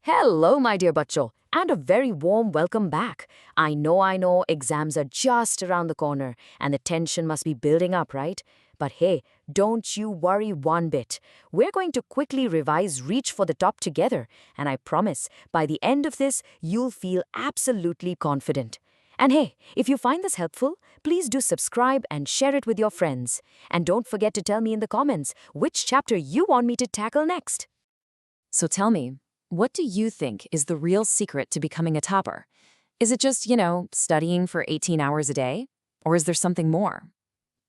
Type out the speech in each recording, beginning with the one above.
Hello, my dear bachcho, and a very warm welcome back. I know, exams are just around the corner, and the tension must be building up, right? But hey, don't you worry one bit. We're going to quickly revise Reach for the Top together, and I promise, by the end of this, you'll feel absolutely confident. And hey, if you find this helpful, please do subscribe and share it with your friends. And don't forget to tell me in the comments which chapter you want me to tackle next. So tell me, what do you think is the real secret to becoming a topper? Is it just, studying for 18 hours a day? Or is there something more?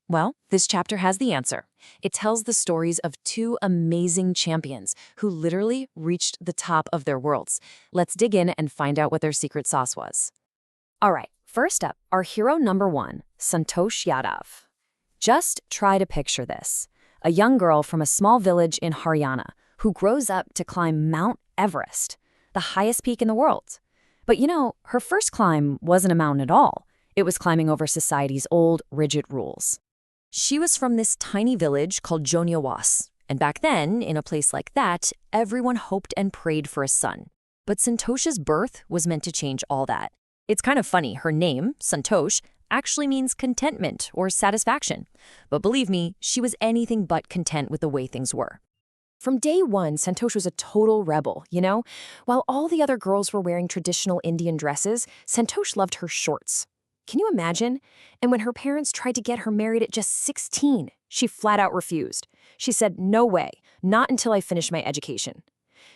Well, this chapter has the answer. It tells the stories of two amazing champions who literally reached the top of their worlds. Let's dig in and find out what their secret sauce was. All right, first up, our hero number one, Santosh Yadav. Just try to picture this. A young girl from a small village in Haryana who grows up to climb Mount Everest, the highest peak in the world. But her first climb wasn't a mountain at all. It was climbing over society's old, rigid rules. She was from this tiny village called Jonyawas, and back then, in a place like that, everyone hoped and prayed for a son. But Santosh's birth was meant to change all that. It's kind of funny, her name, Santosh, actually means contentment or satisfaction. But believe me, she was anything but content with the way things were. From day one, Santosh was a total rebel, While all the other girls were wearing traditional Indian dresses, Santosh loved her shorts. Can you imagine? And when her parents tried to get her married at just 16, she flat out refused. She said, "No way, not until I finish my education."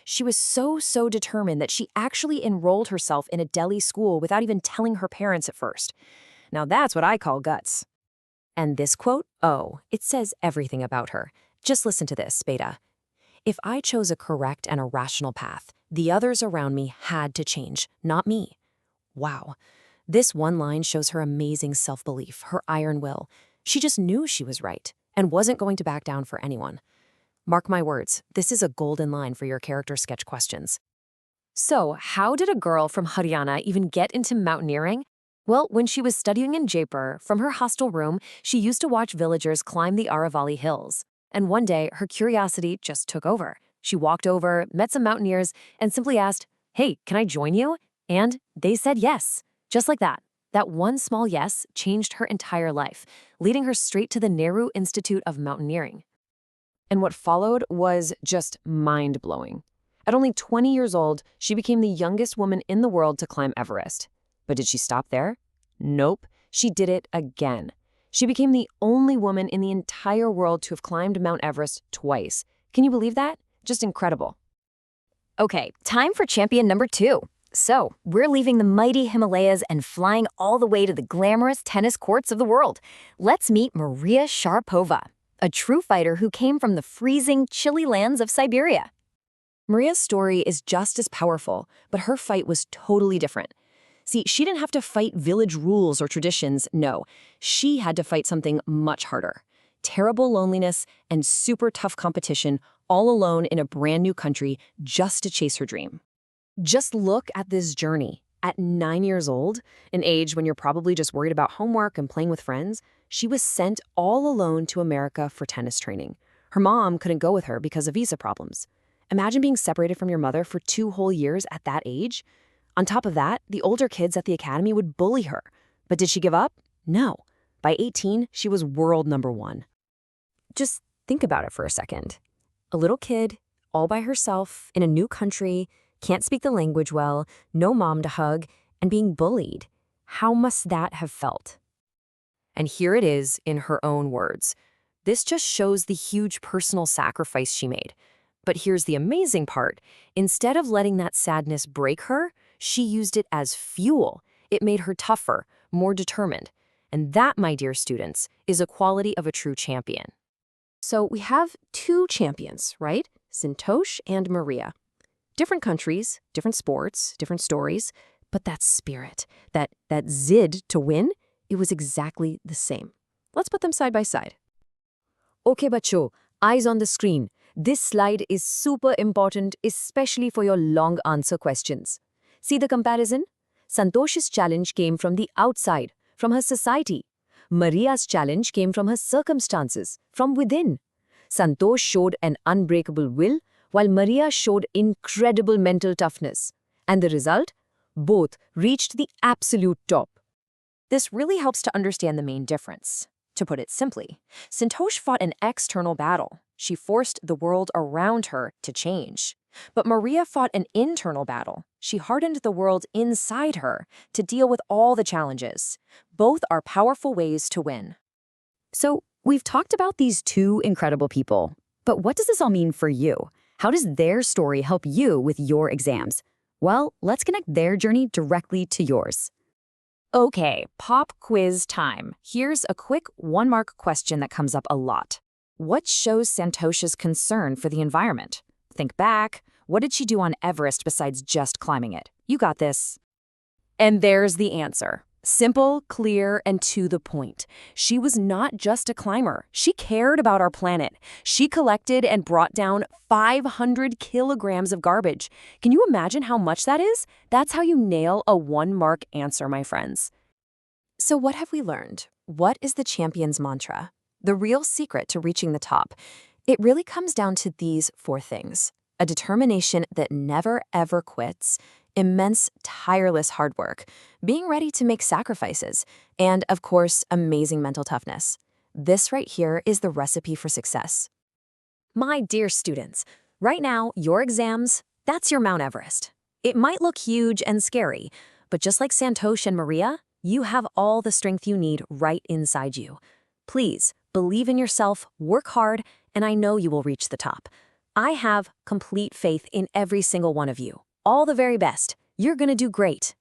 She was so determined that she actually enrolled herself in a Delhi school without even telling her parents at first. Now that's what I call guts. And this quote, it says everything about her. Just listen to this, Beta. If I chose a correct and a rational path, the others around me had to change, not me. Wow. This one line shows her amazing self-belief, her iron will. She just knew she was right and wasn't going to back down for anyone. Mark my words, this is a golden line for your character sketch questions. So, how did a girl from Haryana even get into mountaineering? Well, when she was studying in Jaipur, from her hostel room, she used to watch villagers climb the Aravalli Hills. And one day, her curiosity just took over. She walked over, met some mountaineers, and simply asked, "Hey, can I join you?" And they said yes. Just like that. That one small yes changed her entire life, leading her straight to the Nehru Institute of Mountaineering. And what followed was just mind-blowing. At only 20 years old, she became the youngest woman in the world to climb Everest. But did she stop there? Nope, she did it again. She became the only woman in the entire world to have climbed Mount Everest twice. Can you believe that? Just incredible. Okay, time for champion number two. So, we're leaving the mighty Himalayas and flying all the way to the glamorous tennis courts of the world. Let's meet Maria Sharapova, a true fighter who came from the freezing, chilly lands of Siberia. Maria's story is just as powerful, but her fight was totally different. See, she didn't have to fight village rules or traditions, no. She had to fight something much harder. Terrible loneliness and super tough competition, all alone in a brand new country just to chase her dream. Just look at this journey. At 9 years old, an age when you're probably just worried about homework and playing with friends, she was sent all alone to America for tennis training. Her mom couldn't go with her because of visa problems. Imagine being separated from your mother for 2 whole years at that age. On top of that, the older kids at the academy would bully her. But did she give up? No. By 18, she was world number one. Just think about it for a second. A little kid, all by herself, in a new country, can't speak the language well, no mom to hug, and being bullied. How must that have felt? And here it is in her own words. This just shows the huge personal sacrifice she made. But here's the amazing part. Instead of letting that sadness break her, she used it as fuel. It made her tougher, more determined. And that, my dear students, is a quality of a true champion. So we have two champions, right? Santosh and Maria. Different countries, different sports, different stories, but that spirit, that zid to win, it was exactly the same. Let's put them side by side. Okay, bachcho, eyes on the screen. This slide is super important, especially for your long answer questions. See the comparison? Santosh's challenge came from the outside, from her society. Maria's challenge came from her circumstances, from within. Santosh showed an unbreakable will, while Maria showed incredible mental toughness. And the result? Both reached the absolute top. This really helps to understand the main difference. To put it simply, Santosh fought an external battle. She forced the world around her to change. But Maria fought an internal battle. She hardened the world inside her to deal with all the challenges. Both are powerful ways to win. So, we've talked about these two incredible people. But what does this all mean for you? How does their story help you with your exams? Well, let's connect their journey directly to yours. Okay, pop quiz time. Here's a quick one-mark question that comes up a lot. What shows Santosh's concern for the environment? Think back. What did she do on Everest besides just climbing it? You got this. And there's the answer. Simple, clear, and to the point. She was not just a climber. She cared about our planet. She collected and brought down 500 kilograms of garbage. Can you imagine how much that is? That's how you nail a one-mark answer, my friends. So what have we learned? What is the champion's mantra? The real secret to reaching the top? It really comes down to these 4 things. A determination that never ever quits, immense, tireless hard work, being ready to make sacrifices, and, of course, amazing mental toughness. This right here is the recipe for success. My dear students, right now, your exams, that's your Mount Everest. It might look huge and scary, but just like Santosh and Maria, you have all the strength you need right inside you. Please, believe in yourself, work hard, and I know you will reach the top. I have complete faith in every single one of you. All the very best. You're gonna do great.